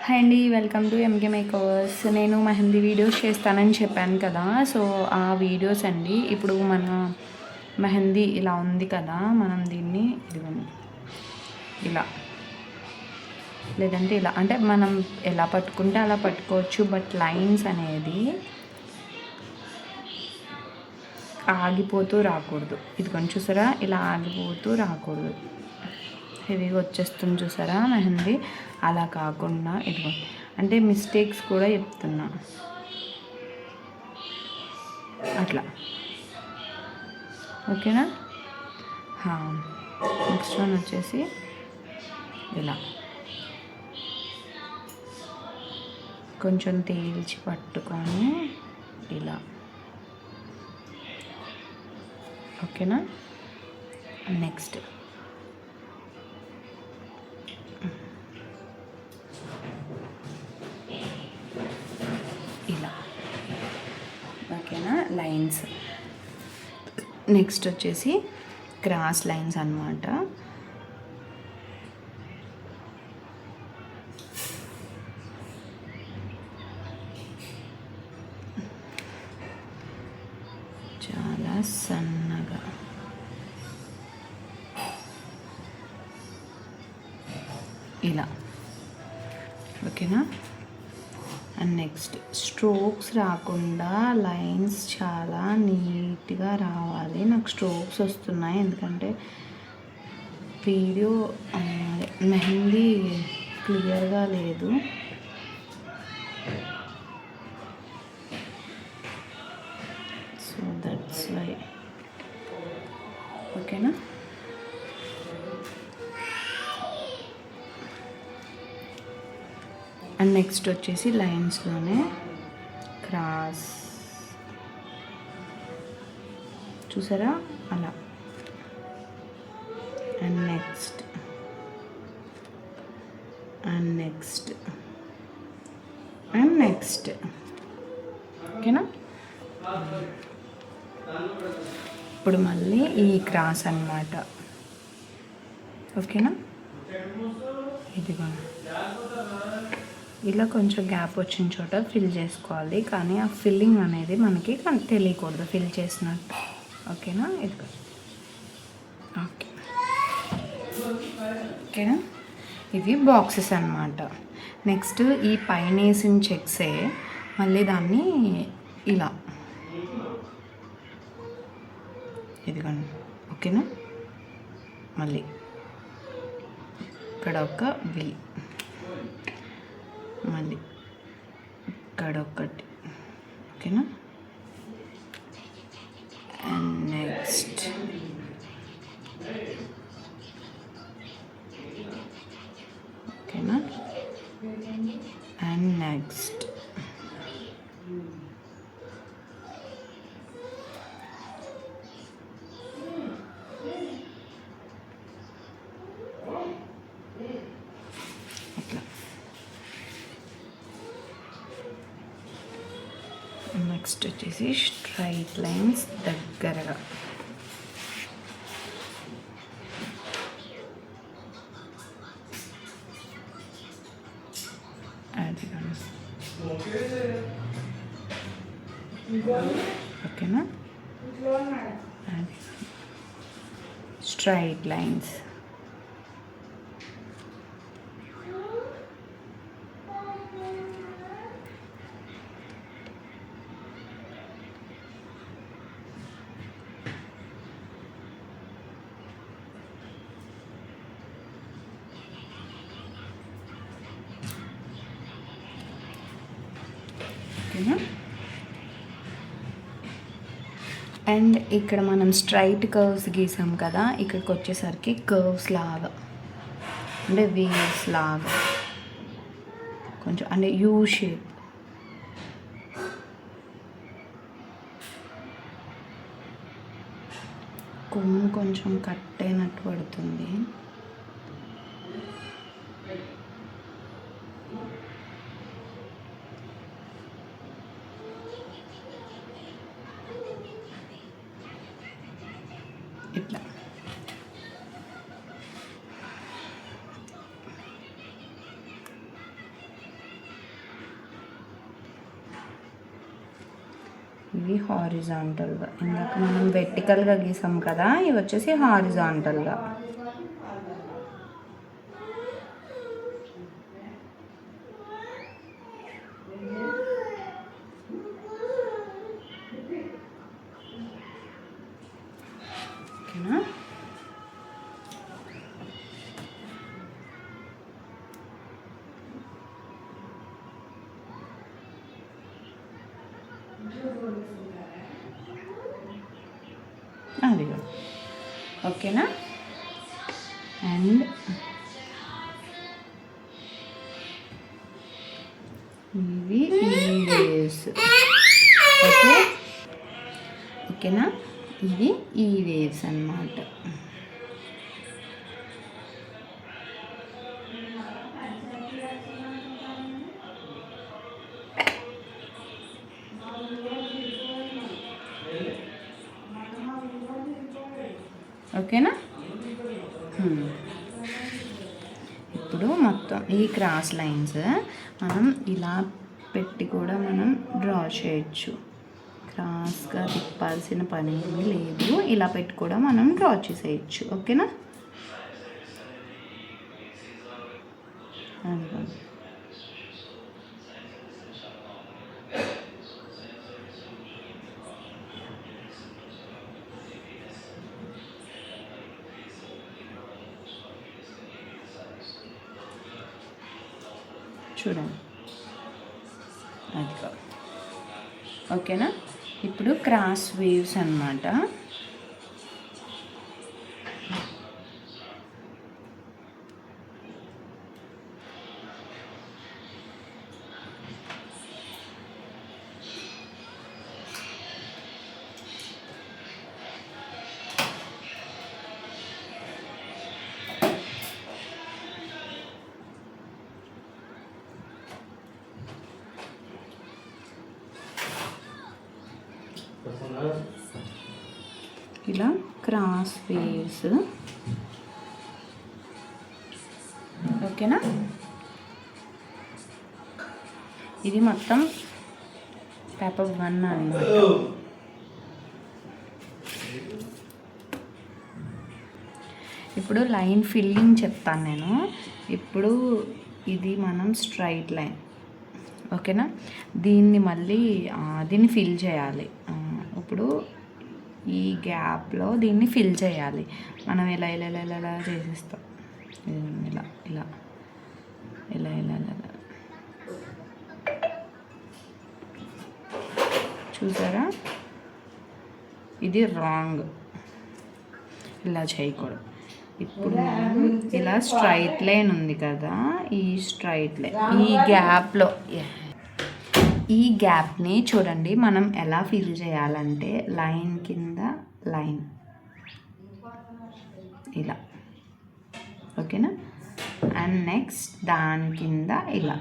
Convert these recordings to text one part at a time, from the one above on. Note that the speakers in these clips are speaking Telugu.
హాయ్ అండి, వెల్కమ్ టు ఎంకే మేకర్స్. నేను మెహందీ వీడియోస్ చేస్తానని చెప్పాను కదా. సో ఆ వీడియోస్ అండి. ఇప్పుడు మన మెహందీ ఇలా ఉంది కదా, మనం దీన్ని ఇదిగోండి ఇలా, లేదంటే ఇలా, అంటే మనం ఎలా పట్టుకుంటే అలా పట్టుకోవచ్చు. బట్ లైన్స్ అనేది ఆగిపోతూ రాకూడదు. ఇదిగోండి చూసారా, ఇలా ఆగిపోతూ రాకూడదు. హెవీగా వచ్చేస్తుంది చూసారా మెహందీ, అలా కాకుండా ఇదిగో, అంటే మిస్టేక్స్ కూడా చెప్తున్నా అట్లా. ఓకేనా. నెక్స్ట్ వన్ వచ్చేసి ఇలా కొంచెం తేల్చి పట్టుకొని ఇలా. ఓకేనా. నెక్స్ట్ ఇలా. ఓకేనా. లైన్స్. నెక్స్ట్ వచ్చేసి క్రాస్ లైన్స్ అన్నమాట. చాలా సన్నగా ఇలా. ఓకేనా. అండ్ నెక్స్ట్ స్ట్రోక్స్ రాకుండా లైన్స్ చాలా నీట్గా రావాలి. నాకు స్ట్రోక్స్ వస్తున్నాయి ఎందుకంటే వీడియో మెహందీ క్లియర్గా లేదు. So that's why. ఓకేనా. అండ్ నెక్స్ట్ వచ్చేసి లైన్స్లోనే క్రాస్ చూసారా అలా. And next and next and next. ఓకేనా. ఇప్పుడు మళ్ళీ ఈ క్రాస్ అన్నమాట. ఓకేనా. ఇదిగో ఇలా కొంచెం గ్యాప్ వచ్చిన చోట ఫిల్ చేసుకోవాలి, కానీ ఆ ఫిల్లింగ్ అనేది మనకి తెలియకూడదు ఫిల్ చేసినట్టు. ఓకేనా. ఇదిగో. ఓకే. ఓకేనా. ఇవి బాక్సెస్ అన్నమాట. నెక్స్ట్ ఈ పైన వేసిన చెక్సే మళ్ళీ దాన్ని ఇలా ఇదిగోండి. ఓకేనా. మళ్ళీ ఇక్కడ ఒక విల్, మళ్ళీ ఇక్కడ ఒకటి. ఓకేనా. అండ్ నెక్స్ట్ ఓకేనా. అండ్ నెక్స్ట్ అట్లా. నెక్స్ట్ వచ్చేసి స్ట్రైట్ లైన్స్ దగ్గరగా. అది ఓకేనా. అది స్ట్రైట్ లైన్స్. ఓకేనా. అండ్ ఇక్కడ మనం స్ట్రైట్ కర్వ్స్ గీసాం కదా, ఇక్కడికి వచ్చేసరికి కర్వ్స్ లాగా, అంటే వీవ్స్ లాగా కొంచెం, అంటే యూ షేప్. కొమ్ము కొంచెం కట్ అయినట్టు పడుతుంది. ఇట్లా. ఇవి హారిజాంటల్గా, ఇందాక మనం వెర్టికల్గా గీసాం కదా, ఇవి వచ్చేసి హారిజాంటల్గా. ఓకేనా? అది ఓకేనా? అండ్ ఇవి ఈ వేవ్స్. ఓకే, ఓకేనా? ఇవి ఈ వేవ్స్ అన్నమాట. ఓకేనా? ఇప్పుడు మొత్తం ఈ క్రాస్ లైన్స్ మనం ఇలా పెట్టి కూడా మనం డ్రా చేయొచ్చు. క్రాస్గా తిప్పాల్సిన పని ఏమీ లేదు, ఇలా పెట్టి కూడా మనం డ్రా చేసేయచ్చు. ఓకేనా? చూడండి, అది ఓకేనా? ఇప్పుడు క్రాస్ వేవ్స్ అన్నమాట. ఇలా క్రాస్ వేవ్స్. ఓకేనా? ఇది మొత్తం పేపర్ 1 అన్నమాట. ఇప్పుడు లైన్ ఫిల్లింగ్ చెప్తాను నేను. ఇప్పుడు ఇది మనం స్ట్రైట్ లైన్. ఓకేనా? దీన్ని మళ్ళీ దీన్ని ఫిల్ చేయాలి. ఇప్పుడు ఈ గ్యాప్లో దీన్ని ఫిల్ చేయాలి. మనం ఇలా ఇలా ఇలా ఇలా ఇలా చేసేస్తాం. ఇలా ఇలా ఇలా ఇలా ఇలా చూసారా? ఇది రాంగ్, ఇలా చేయకూడదు. ఇప్పుడు మనం ఇలా స్ట్రైట్ లైన్ ఉంది కదా, ఈ స్ట్రైట్ లైన్ ఈ గ్యాప్లో, ఈ గ్యాప్ని చూడండి మనం ఎలా ఫిల్ చేయాలంటే లైన్ కింద లైన్ ఇలా. ఓకేనా? అండ్ నెక్స్ట్ దాని కింద ఇలా,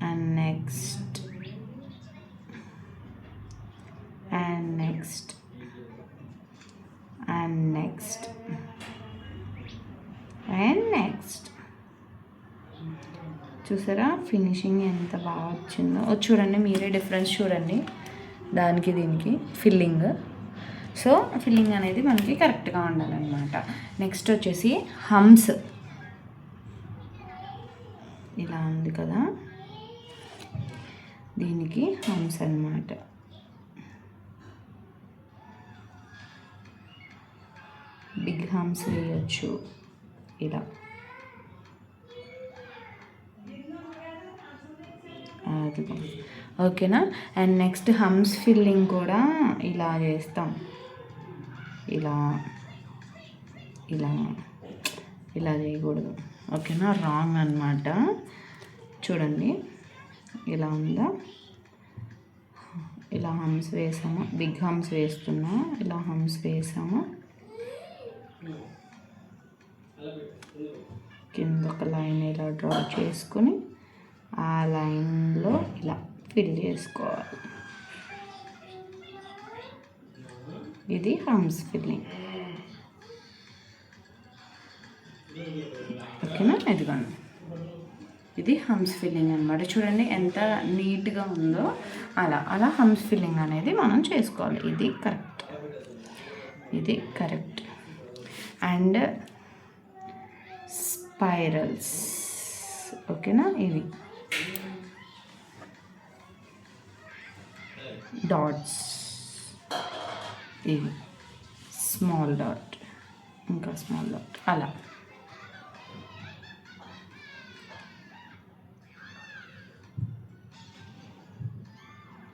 and next and next and next and next. చూసారా ఫినిషింగ్ ఎంత బాగా వచ్చిందో? చూడండి, మీరే డిఫరెన్స్ చూడండి దానికి దీనికి ఫిల్లింగ్. సో ఫిల్లింగ్ అనేది మనకి కరెక్ట్గా ఉండాలన్నమాట. నెక్స్ట్ వచ్చేసి హమ్స్. ఇలా ఉంది కదా, దీనికి హమ్స్ అన్నమాట. బిగ్ హమ్స్ వేయచ్చు ఇలా. ఓకేనా? అండ్ నెక్స్ట్ హమ్స్ ఫిల్లింగ్ కూడా ఇలా చేస్తాం. ఇలా ఇలా ఇలా చేయకూడదు. ఓకేనా? రాంగ్ అన్నమాట. చూడండి ఇలా ఉందా, ఇలా హమ్స్ వేసాము, బిగ్ హమ్స్ వేస్తున్నా, ఇలా హమ్స్ వేసాము, కింద ఒక లైన్ ఇలా డ్రా చేసుకొని ఆ లైన్లో ఇలా ఫిల్ చేసుకోవాలి. ఇది హమ్స్ ఫిల్లింగ్. ఓకేనా? ఇదిగోండి ఇది హమ్స్ ఫిల్లింగ్ అనమాట. చూడండి ఎంత నీట్గా ఉందో. అలా హమ్స్ ఫిల్లింగ్ అనేది మనం చేసుకోవాలి. ఇది కరెక్ట్. అండ్ స్పైరల్స్, ఓకేనా? ఇవి డాట్స్, ఇవి స్మాల్ డాట్, ఇంకా స్మాల్ డాట్, అలా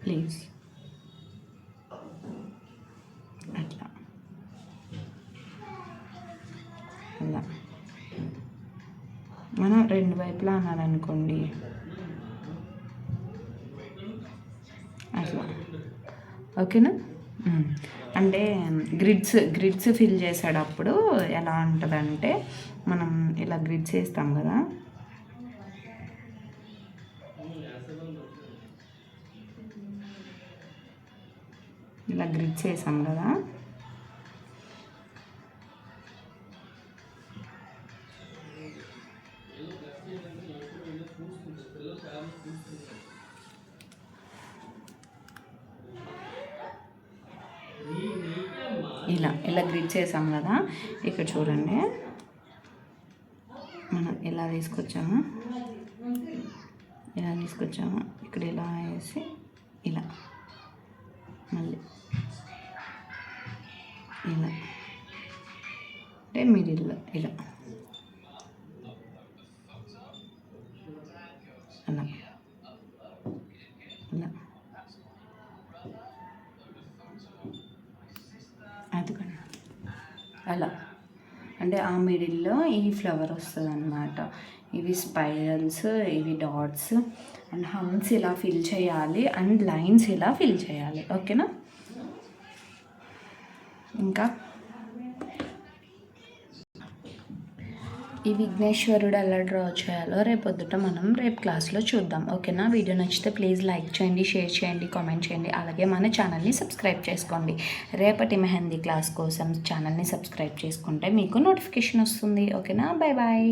ప్లీజ్ అట్లా అలా మనం రెండు వైపులా అనాలనుకోండి, అట్లా, ఓకేనా? అంటే గ్రిడ్స్ ఫిల్ చేసేటప్పుడు ఎలా ఉంటుందంటే, మనం ఇలా గ్రిడ్స్ వేస్తాం కదా, ఇలా గ్రిడ్స్ వేసాం కదా, ఇలా గ్రిడ్స్ వేసాం కదా. ఇక్కడ చూడండి, మనం ఇలా తీసుకొచ్చాము, ఇక్కడ ఇలా వేసి ఇలా మళ్ళీ ఇలా అంటే మిడిల్లో ఇలా అలా అదిగోండి అలా. అంటే ఆ మిడిల్లో ఈ ఫ్లవర్ వస్తుంది అన్నమాట. ఇవి స్పైరల్స్, ఇవి డాట్స్ అండ్ హమ్స్ ఇలా ఫిల్ చేయాలి అండ్ లైన్స్ ఇలా ఫిల్ చేయాలి, ఓకేనా? ఇంకా ఈ విఘ్నేశ్వరుడు ఎలా డ్రా చేయాలో రేపొద్దుట మనం క్లాస్లో చూద్దాం, ఓకేనా? వీడియో నచ్చితే ప్లీజ్ లైక్ చేయండి, షేర్ చేయండి, కామెంట్ చేయండి. అలాగే మన ఛానల్ని సబ్స్క్రైబ్ చేసుకోండి. రేపటి మెహందీ క్లాస్ కోసం ఛానల్ని సబ్స్క్రైబ్ చేసుకుంటే మీకు నోటిఫికేషన్ వస్తుంది, ఓకేనా? Bye bye.